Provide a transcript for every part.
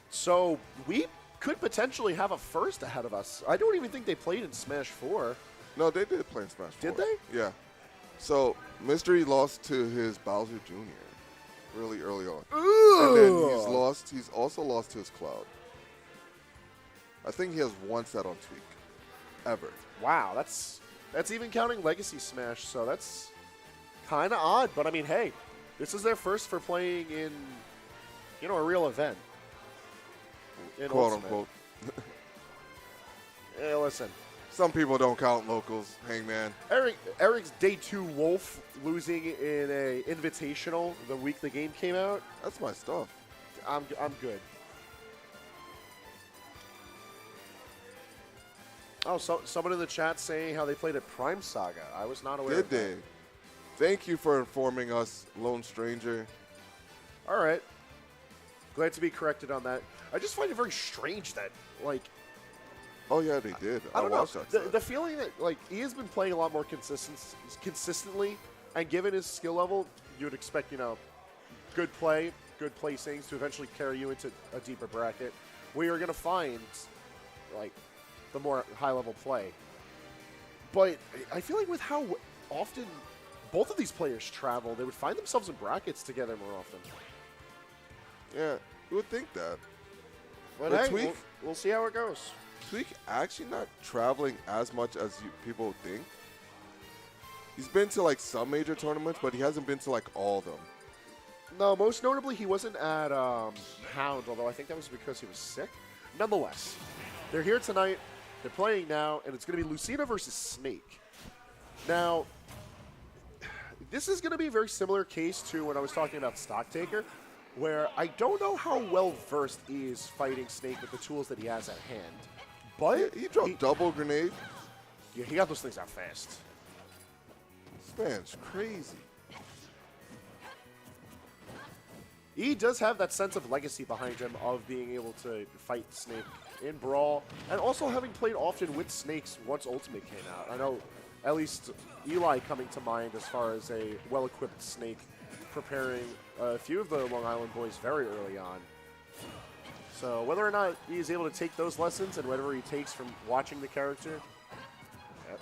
So we could potentially have a first ahead of us. I don't even think they played in Smash 4. No, they did play in Smash 4. Did they? Yeah. So Mystery lost to his Bowser Jr. really early on. Ooh. And then he's also lost to his Cloud. I think he has one set on Tweek. Ever. Wow, that's even counting Legacy Smash, so that's kind of odd. But I mean, hey, this is their first for playing in, a real event. In Quote Ultimate. unquote. Hey, listen. Some people don't count locals, Hangman. Eric's Day 2 Wolf losing in a Invitational the week the game came out. That's my stuff. I'm good. Oh, so someone in the chat saying how they played at Prime Saga. I was not aware of Did that. they? Thank you for informing us, Lone Stranger. All right. Glad to be corrected on that. I just find it very strange that, like, Oh yeah, they did. I don't know. watched that set. The feeling that, like, he has been playing a lot more consistently, and given his skill level, you would expect, good play, good placings to eventually carry you into a deeper bracket, where you're going to find, like, the more high-level play. But I feel like with how often both of these players travel, they would find themselves in brackets together more often. Yeah, you would think that. But But hey, Tweek- we'll see how it goes. Tweek actually not traveling as much as people think. He's been to like some major tournaments, but he hasn't been to like all of them. No, most notably, he wasn't at Hound, although I think that was because he was sick. Nonetheless, they're here tonight, they're playing now, and it's going to be Lucina versus Snake. Now, this is going to be a very similar case to when I was talking about Stocktaker, where I don't know how well-versed he is fighting Snake with the tools that he has at hand. But He dropped double grenade. yeah, he got those things out fast. This man's crazy. He does have that sense of legacy behind him of being able to fight Snake in Brawl, and also having played often with Snakes once Ultimate came out. I know at least Eli coming to mind as far as a well-equipped Snake preparing a few of the Long Island boys very early on. So whether or not he's able to take those lessons and whatever he takes from watching the character,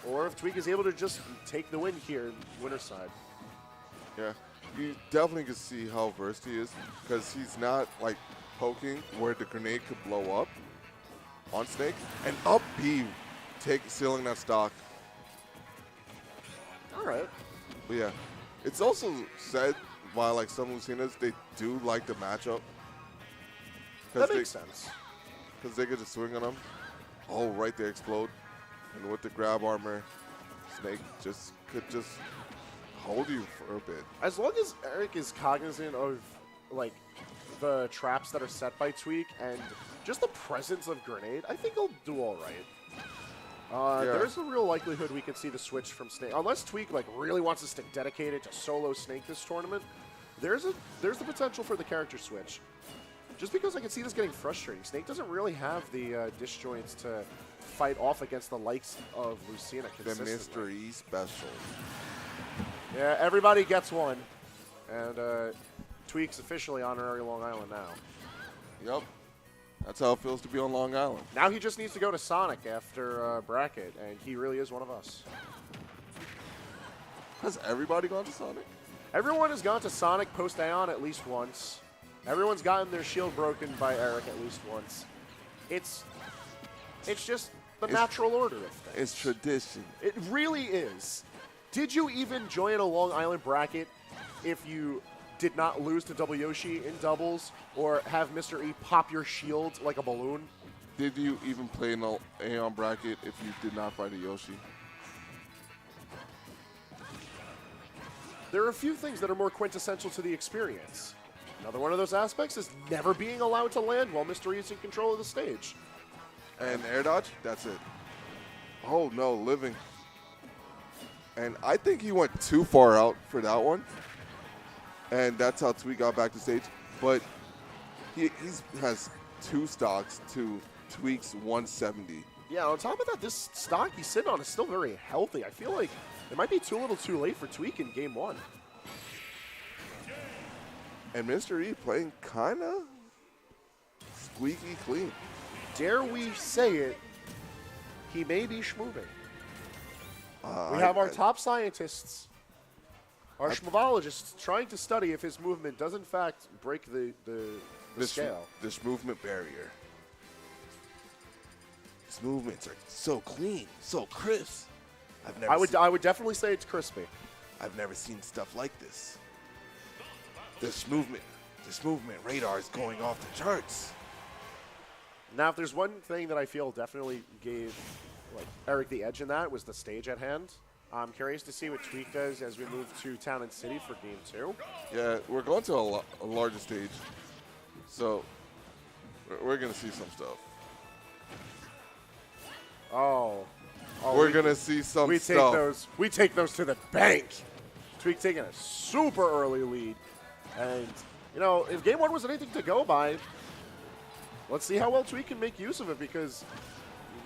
or if Tweek is able to just take the win here in winner's side. Yeah, you definitely can see how versed he is because he's not like poking where the grenade could blow up on Snake and up B stealing that stock. All right. But yeah, it's also said by like some Lucinas they do like the matchup. That makes sense. Because they could just swing on them. Oh, right there, explode. And with the grab armor, Snake could just hold you for a bit. As long as Eric is cognizant of, like, the traps that are set by Tweek and just the presence of Grenade, I think he'll do all right. Yeah. There's a real likelihood we could see the switch from Snake. Unless Tweek, like, really wants us to dedicate it to solo Snake this tournament, there's the potential for the character switch. Just because I can see this getting frustrating. Snake doesn't really have the disjoints to fight off against the likes of Lucina The consistently. Mr. E special. Yeah, everybody gets one. And Tweek's officially honorary Long Island now. Yep. That's how it feels to be on Long Island. Now he just needs to go to Sonic after bracket, and he really is one of us. Has everybody gone to Sonic? Everyone has gone to Sonic post AON at least once. Everyone's gotten their shield broken by Eric at least once. It's just the natural order of things. It's tradition. It really is. Did you even join a Long Island bracket if you did not lose to Double Yoshi in doubles or have Mr. E pop your shield like a balloon? Did you even play in an Aeon bracket if you did not fight a Yoshi? There are a few things that are more quintessential to the experience. Another one of those aspects is never being allowed to land while Mr. E is in control of the stage. And air dodge, that's it. Oh no, living. And I think he went too far out for that one. And that's how Tweek got back to stage. But he has 2 stocks to Tweek's 170. Yeah, on top of that, this stock he's sitting on is still very healthy. I feel like it might be too little too late for Tweek in game 1. And Mr. E playing kind of squeaky clean. Dare we say it, he may be schmoving. We have our top scientists, our schmovologists, trying to study if his movement does in fact break the scale. This movement barrier. His movements are so clean, so crisp. I would definitely say it's crispy. I've never seen stuff like this. This movement radar is going off the charts. Now, if there's one thing that I feel definitely gave Eric the edge in that was the stage at hand. I'm curious to see what Tweek does as we move to Town and City for Game 2. Yeah, we're going to a larger stage, so we're going to see some stuff. We're going to see some stuff. We take those to the bank. Tweek taking a super early lead. And, you know, if Game 1 was anything to go by, let's see how well Tweek can make use of it, because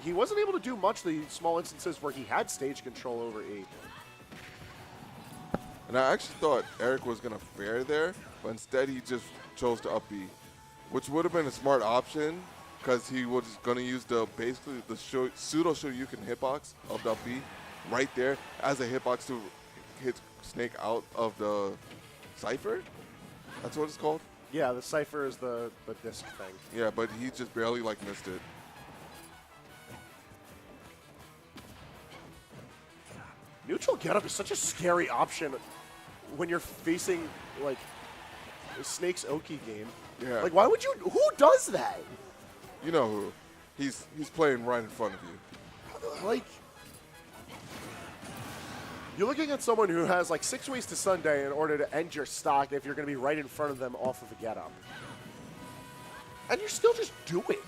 he wasn't able to do much the small instances where he had stage control over E. And I actually thought Eric was going to fare there, but instead he just chose to up B, which would have been a smart option because he was going to use basically the pseudo Shoryuken hitbox of the up B right there as a hitbox to hit Snake out of the Cypher. That's what it's called? Yeah, the Cypher is the disc thing. Yeah, but he just barely missed it. Neutral getup is such a scary option when you're facing Snake's Oki game. Yeah. Why would you? Who does that? You know who? He's playing right in front of you. You're looking at someone who has 6 ways to Sunday in order to end your stock if you're going to be right in front of them off of a getup. And you're still just do it.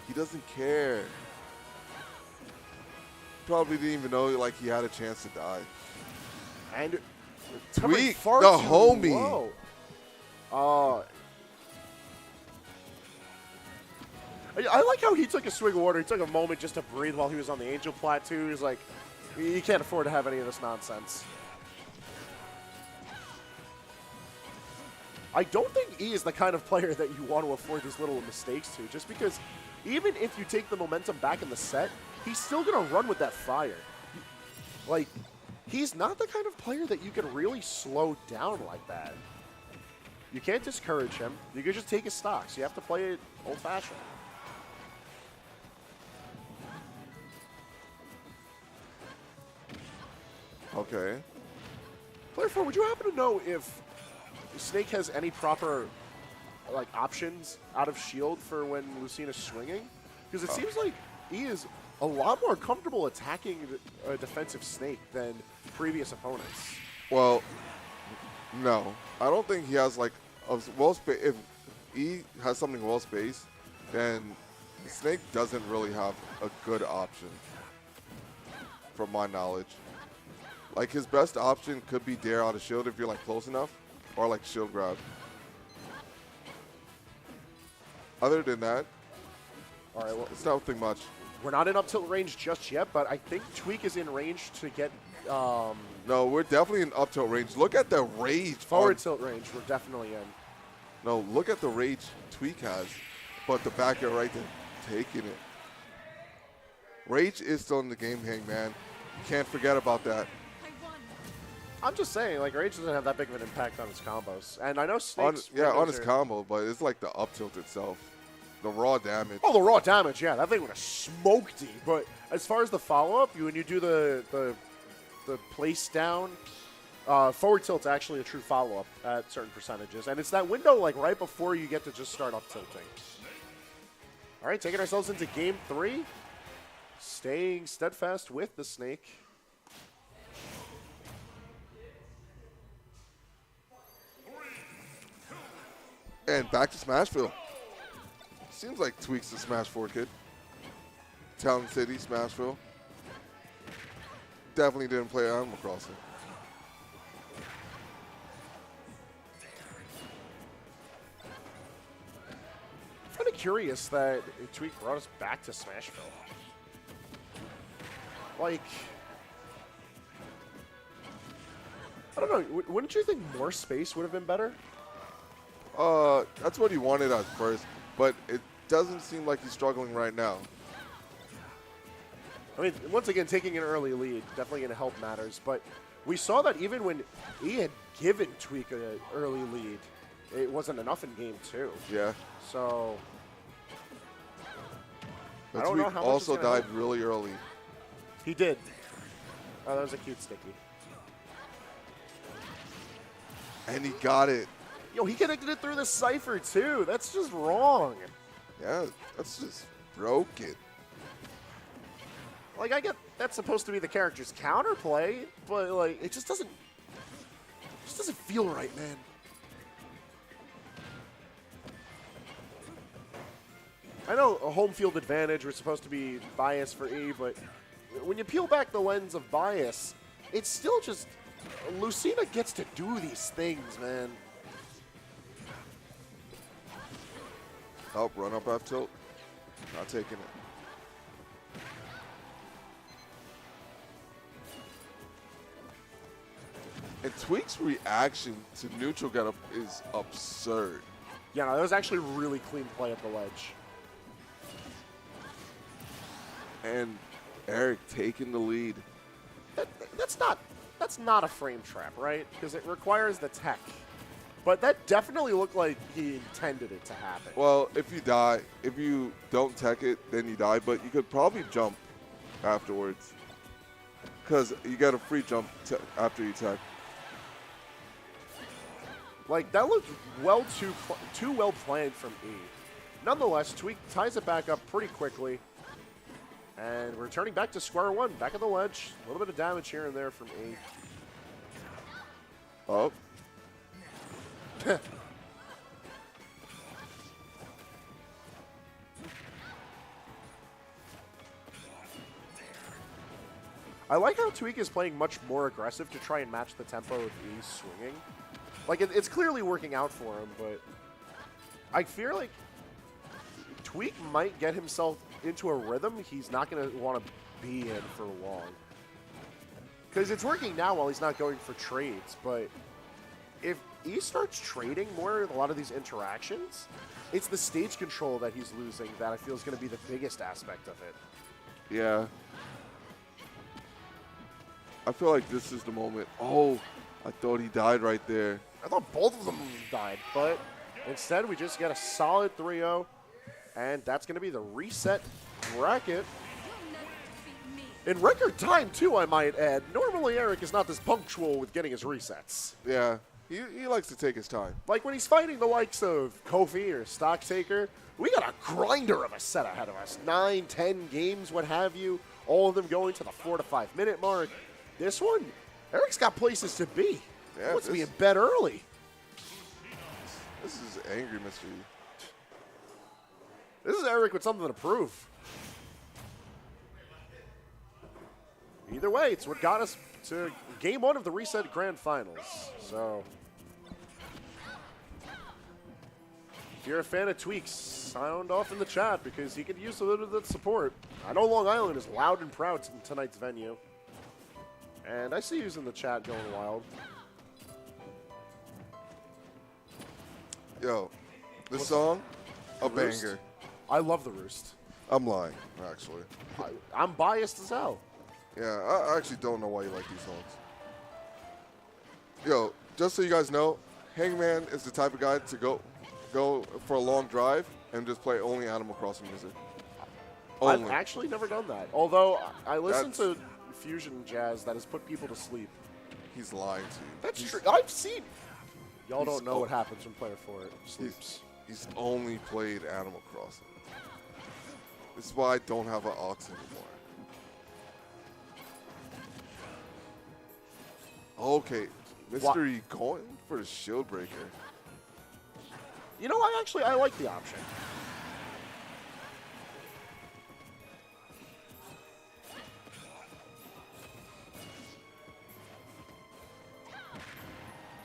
He doesn't care. Probably didn't even know he had a chance to die. And Tweek, far the too homie. Low. I like how he took a swig of water. He took a moment just to breathe while he was on the Angel Plateau. He's like, you can't afford to have any of this nonsense. I don't think E is the kind of player that you want to afford these little mistakes to, just because even if you take the momentum back in the set, he's still going to run with that fire. He's not the kind of player that you can really slow down like that. You can't discourage him. You can just take his stocks. You have to play it old-fashioned. Okay. Player 4, would you happen to know if Snake has any proper options out of shield for when Lucina's swinging? Because it seems like he is a lot more comfortable attacking a defensive Snake than previous opponents. Well, no. I don't think he has a well space. If E has something well spaced, then Snake doesn't really have a good option, from my knowledge. His best option could be dare out of shield if you're close enough, or shield grab. Other than that, all right, well, it's nothing much. We're not in up tilt range just yet, but I think Tweek is in range to get. No, we're definitely in up tilt range. Look at the rage. Forward tilt range, we're definitely in. No, look at the rage Tweek has, but the back air right there, taking it. Rage is still in the game, Hangman. You can't forget about that. I'm just saying, Rage doesn't have that big of an impact on his combos. And I know Snake's... on his combo, but it's the up tilt itself. The raw damage. Oh, the raw damage, yeah. That thing would have smoked you. But as far as the follow-up, when you do the place down, forward tilt's actually a true follow-up at certain percentages. And it's that window, right before you get to just start up tilting. All right, taking ourselves into Game 3. Staying steadfast with the Snake. And back to Smashville. Seems like Tweek's the Smash 4 kid. Town City, Smashville. Definitely didn't play Animal Crossing. I'm kind of curious that Tweek brought us back to Smashville. I don't know. Wouldn't you think more space would have been better? That's what he wanted at first. but it doesn't seem like he's struggling right now. I mean, once again, taking an early lead, definitely going to help matters. But we saw that even when he had given Tweek an early lead, it wasn't enough in game 2. Yeah. So, But I don't know Tweek how much also it's gonna died help. really early. He did. Oh, that was a cute sticky. And he got it. Yo, he connected it through the Cypher, too. That's just wrong. Yeah, that's just broken. Like, I get that's supposed to be the character's counterplay, but, like, it just doesn't feel right, man. I know a home field advantage, we're supposed to be biased for E, but when you peel back the lens of bias, it's still just Lucina gets to do these things, man. Oh, run up F tilt. Not taking it. And Tweek's reaction to neutral getup is absurd. Yeah, no, that was actually a really clean play at the ledge. And Eric taking the lead. That's not a frame trap, right? Because it requires the tech. But that definitely looked like he intended it to happen. Well, if you die, if you don't tech it, then you die. But you could probably jump afterwards. Because you get a free jump after you tech. Like, that looked well too well planned from E. Nonetheless, Tweek ties it back up pretty quickly. And we're returning back to square one, back at the ledge. A little bit of damage here and there from E. Oh. I like how Tweek is playing much more aggressive to try and match the tempo of E's swinging. Like, it's clearly working out for him, but I fear like Tweek might get himself into a rhythm he's not going to want to be in for long. Because it's working now while he's not going for trades, but if he starts trading more in a lot of these interactions, it's the stage control that he's losing that I feel is going to be the biggest aspect of it. Yeah. I feel like this is the moment. Oh, I thought he died right there. I thought both of them died, but instead we just get a solid 3-0, and that's going to be the reset bracket. In record time, too, I might add. Normally, Eric is not this punctual with getting his resets. Yeah, he likes to take his time. Like when he's fighting the likes of Kofi or Stocktaker, we got a grinder of a set ahead of us. 9, 10 games, what have you, all of them going to the 4 to 5 minute mark. This one, Eric's got places to be. Yeah, He wants to be in bed early. This is angry mystery. This is Eric with something to prove. Either way, it's what got us to game 1 of the Reset Grand Finals. So, if you're a fan of Tweek, sound off in the chat because he could use a little bit of support. I know Long Island is loud and proud in tonight's venue. And I see you in the chat going wild. Yo, this song, a Roost? banger. I love the Roost. I'm lying, actually. I'm biased as hell. Yeah, I actually don't know why you like these songs. Yo, just so you guys know, Hangman is the type of guy to go for a long drive and just play only Animal Crossing music. Only. I've actually never done that. Although I listen to fusion jazz that has put people to sleep. He's lying to you. That's true. I've seen. Y'all don't know what happens when player 4 sleeps. He's only played Animal Crossing. This is why I don't have an aux anymore. Okay, Mystery going for the shield breaker. You know, I like the option.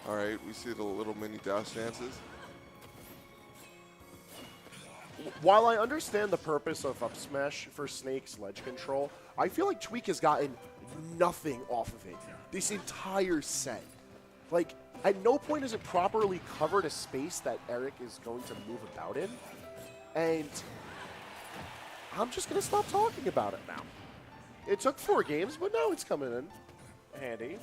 All right, we see the little mini dash dances. While I understand the purpose of up smash for Snake's ledge control, I feel like Tweek has gotten nothing off of it this entire set. Like, at no point has it properly covered a space that Eric is going to move about in. And I'm just going to stop talking about it now. It took 4 games, but now it's coming in handy.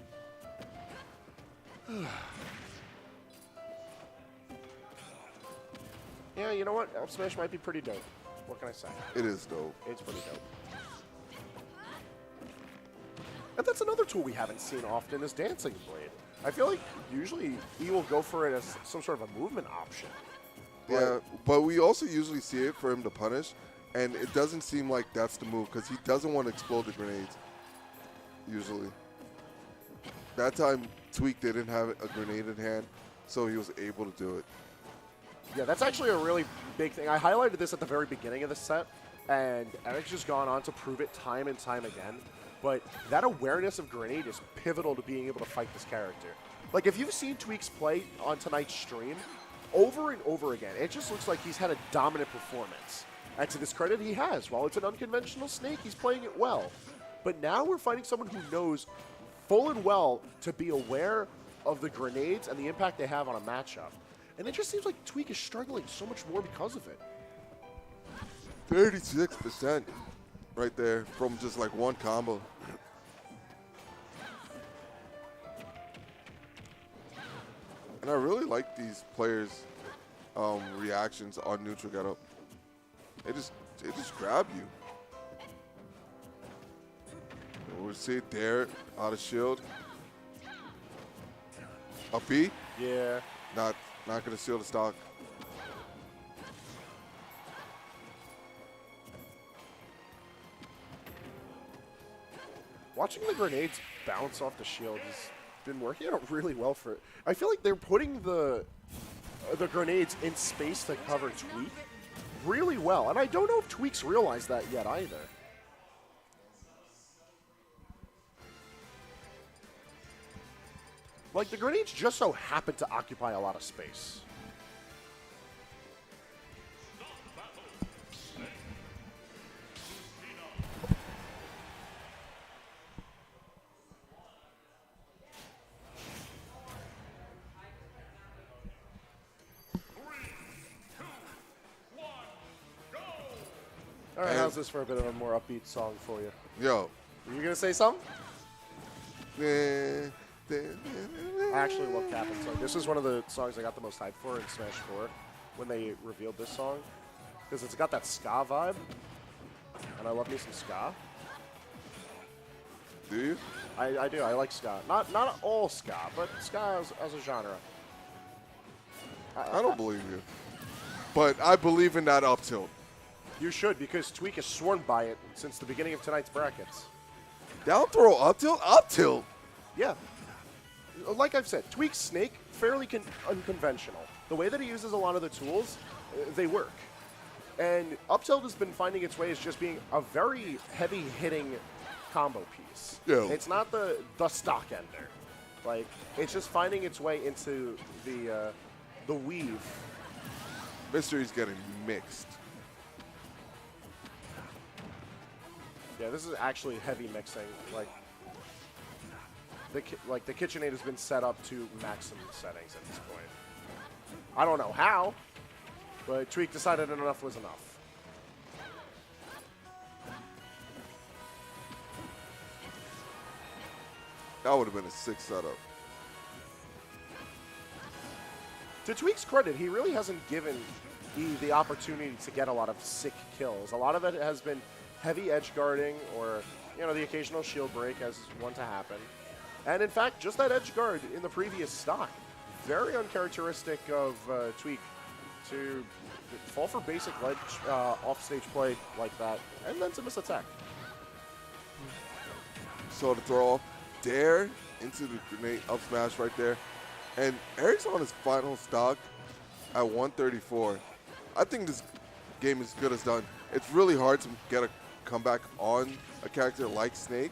Yeah, you know what? Up smash might be pretty dope. What can I say? It is dope. It's pretty dope. And that's another tool we haven't seen often is Dancing Blade. I feel like usually he will go for it as some sort of a movement option. Yeah, but we also usually see it for him to punish, and it doesn't seem like that's the move because he doesn't want to explode the grenades, usually. That time, Tweek didn't have a grenade in hand, so he was able to do it. Yeah, that's actually a really big thing. I highlighted this at the very beginning of the set, and Eric's just gone on to prove it time and time again. But that awareness of grenade is pivotal to being able to fight this character. Like, if you've seen Tweek's play on tonight's stream, over and over again, it just looks like he's had a dominant performance. And to this credit, he has. While it's an unconventional Snake, he's playing it well. But now we're fighting someone who knows full and well to be aware of the grenades and the impact they have on a matchup. And it just seems like Tweek is struggling so much more because of it. 36% right there from just like one combo. And I really like these players' reactions on neutral getup. They just grab you. We'll see it there, out of shield. A B? Yeah. Not gonna seal the stock. Watching the grenades bounce off the shield has been working out really well for it. I feel like they're putting the grenades in space to cover Tweek really well. And I don't know if Tweek's realized that yet either. Like, the grenades just so happen to occupy a lot of space. All right, how's this for a bit of a more upbeat song for you? Yo. Are you going to say something? I I actually love Captain's song. This is one of the songs I got the most hype for in Smash 4 when they revealed this song. Because it's got that ska vibe. And I love me some ska. Do you? I do. I like ska. Not all ska, but ska as a genre. I don't believe you. But I believe in that up tilt. You should, because Tweek has sworn by it since the beginning of tonight's brackets. Down throw up tilt? Up tilt? Yeah. Like I've said, Tweek's Snake, fairly unconventional. The way that he uses a lot of the tools, they work. And up tilt has been finding its way as just being a very heavy-hitting combo piece. Yeah. It's not the stock ender. Like, it's just finding its way into the weave. Mystery's getting mixed. Yeah, this is actually heavy mixing. Like the KitchenAid has been set up to maximum settings at this point. I don't know how, but Tweek decided enough was enough. That would have been a sick setup. To Tweek's credit, he really hasn't given the opportunity to get a lot of sick kills. A lot of it has been heavy edge guarding or, you know, the occasional shield break as one to happen. And in fact, just that edge guard in the previous stock, very uncharacteristic of Tweek to fall for basic ledge off-stage play like that, and then to miss attack. So to throw off dare into the grenade up smash right there. And Eric's on his final stock at 134. I think this game is good as done. It's really hard to get a comeback on a character like Snake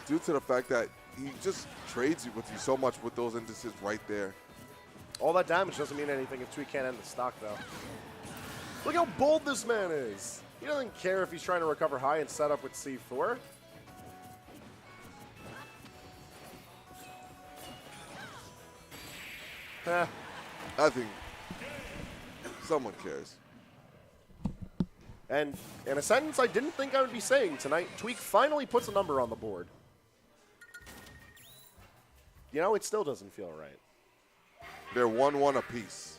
due to the fact that he just trades with you so much with those indices right there. All that damage doesn't mean anything if Tweek can't end the stock, though. Look how bold this man is. He doesn't care if he's trying to recover high and set up with C4. I think someone cares. And in a sentence I didn't think I would be saying tonight, Tweek finally puts a number on the board. You know, it still doesn't feel right. They're 1-1 apiece.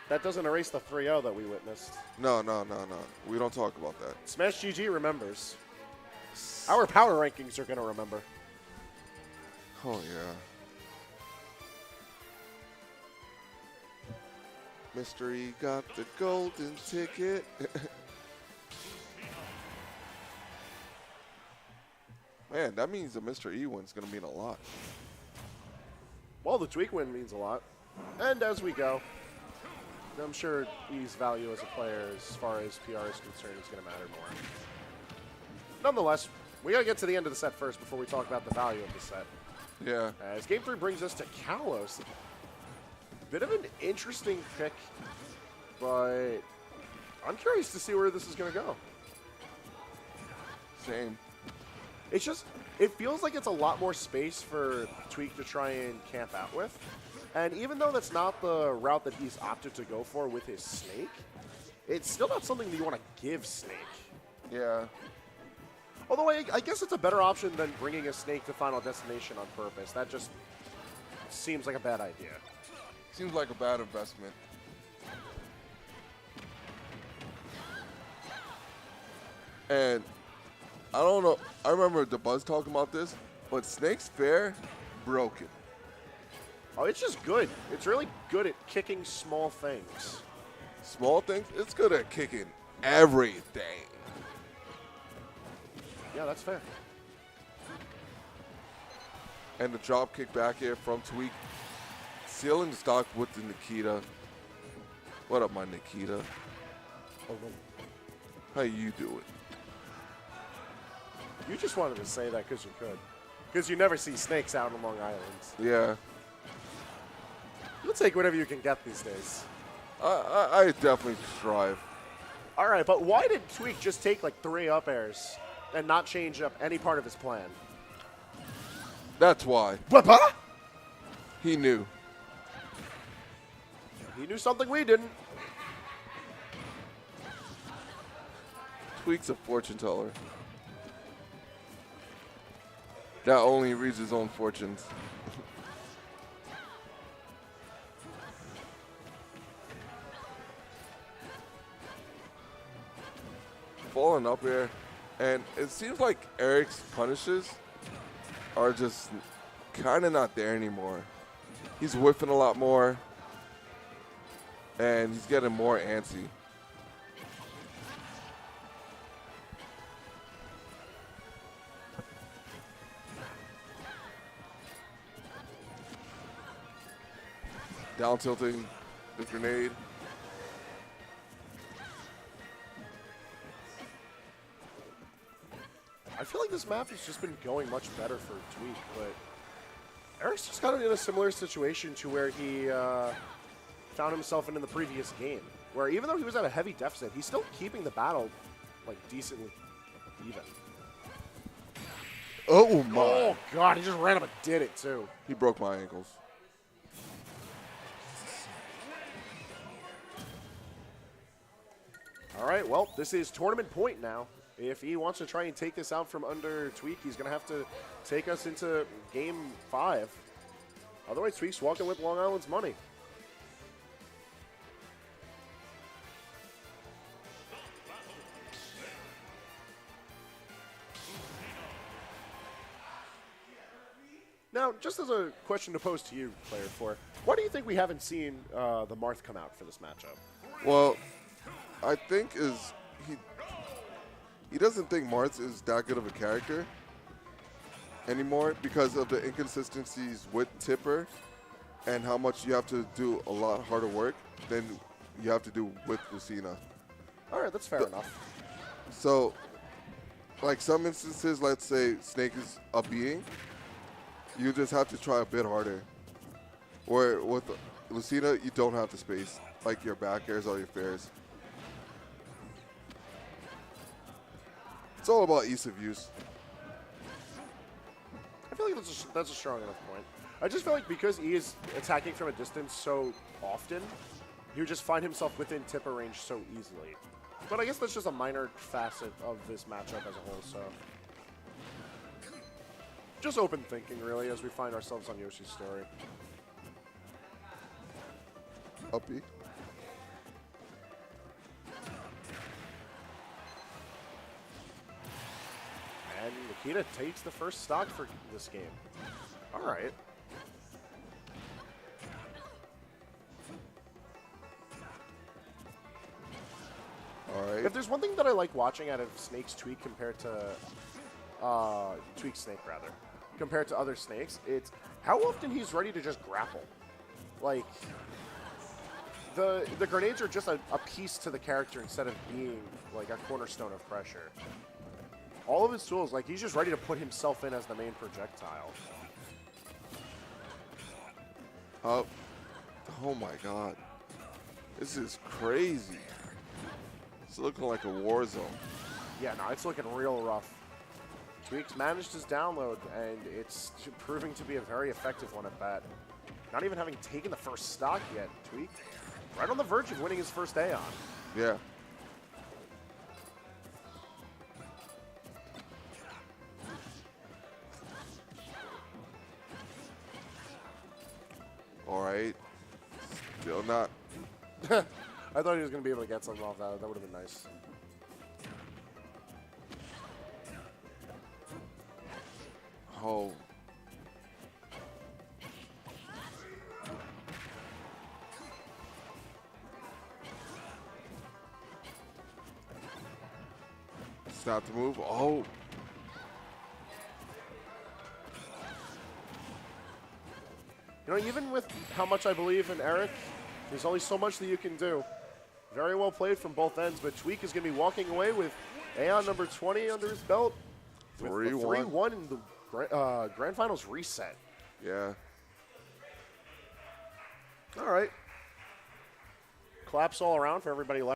That doesn't erase the 3-0 that we witnessed. No. We don't talk about that. Smash GG remembers. Our power rankings are going to remember. Oh, yeah. Mystery got the golden ticket. Man, that means the Mr. E win's going to mean a lot. Well, the Tweek win means a lot. And as we go, I'm sure E's value as a player, as far as PR is concerned, is going to matter more. Nonetheless, we got to get to the end of the set first before we talk about the value of the set. Yeah. As Game 3 brings us to Kalos. Bit of an interesting pick, but I'm curious to see where this is going to go. Same. It's just, it feels like it's a lot more space for Tweek to try and camp out with. And even though that's not the route that he's opted to go for with his Snake, it's still not something that you want to give Snake. Yeah. Although I guess it's a better option than bringing a Snake to Final Destination on purpose. That just seems like a bad idea. Seems like a bad investment. And I don't know. I remember the Buzz talking about this, but Snake's fair, broken. Oh, it's just good. It's really good at kicking small things. Small things? It's good at kicking everything. Yeah, that's fair. And the drop kick back here from Tweek. Sealing the stock with the Nikita. What up, my Nikita? How you doing? You just wanted to say that because you could. Because you never see snakes out on Long Islands. Yeah. You'll take whatever you can get these days. I definitely strive. All right, but why did Tweek just take like 3 up airs and not change up any part of his plan? That's why. What? He knew. He knew something we didn't. Tweek's a fortune teller. That only reads his own fortunes. Falling up here, and it seems like Eric's punishes are just kind of not there anymore. He's whiffing a lot more, and he's getting more antsy. Down tilting the grenade. I feel like this map has just been going much better for Tweek, but Eric's just kind of in a similar situation to where he found himself in the previous game, where even though he was at a heavy deficit, he's still keeping the battle like decently even. Oh my! Oh god, he just ran up and did it too. He broke my ankles. All right, well, this is tournament point now. If he wants to try and take this out from under Tweek, he's going to have to take us into game 5. Otherwise, Tweek's walking with Long Island's money. Now, just as a question to pose to you, Player 4, why do you think we haven't seen the Marth come out for this matchup? Well, I think he doesn't think Marth is that good of a character anymore because of the inconsistencies with Tipper and how much you have to do a lot harder work than you have to do with Lucina. All right, that's fair enough. So, like some instances, let's say Snake is a being, you just have to try a bit harder. Or with Lucina, you don't have the space, like your back airs or your fairs. It's all about ease of use. I feel like that's a strong enough point. I just feel like because he is attacking from a distance so often, he would just find himself within Tipper range so easily. But I guess that's just a minor facet of this matchup as a whole, so. Just open thinking, really, as we find ourselves on Yoshi's story. Uppy. And Nikita takes the first stock for this game. All right. All right. If there's one thing that I like watching out of Snake's Tweek compared to Tweek Snake rather, compared to other Snakes, it's how often he's ready to just grapple. Like the grenades are just a piece to the character instead of being like a cornerstone of pressure. All of his tools, like he's just ready to put himself in as the main projectile. Oh my God. This is crazy. It's looking like a war zone. Yeah, no, it's looking real rough. Tweek's managed his download, and it's proving to be a very effective one at that. Not even having taken the first stock yet, Tweek. Right on the verge of winning his first AON. Yeah. All right. Still not. I thought he was going to be able to get something off that. That would have been nice. Oh. It's not the move. Oh. You know, even with how much I believe in Eric, there's only so much that you can do. Very well played from both ends, but Tweek is going to be walking away with AON number 20 under his belt. 3-1 in the Grand Finals reset. Yeah. All right. Claps all around for everybody left.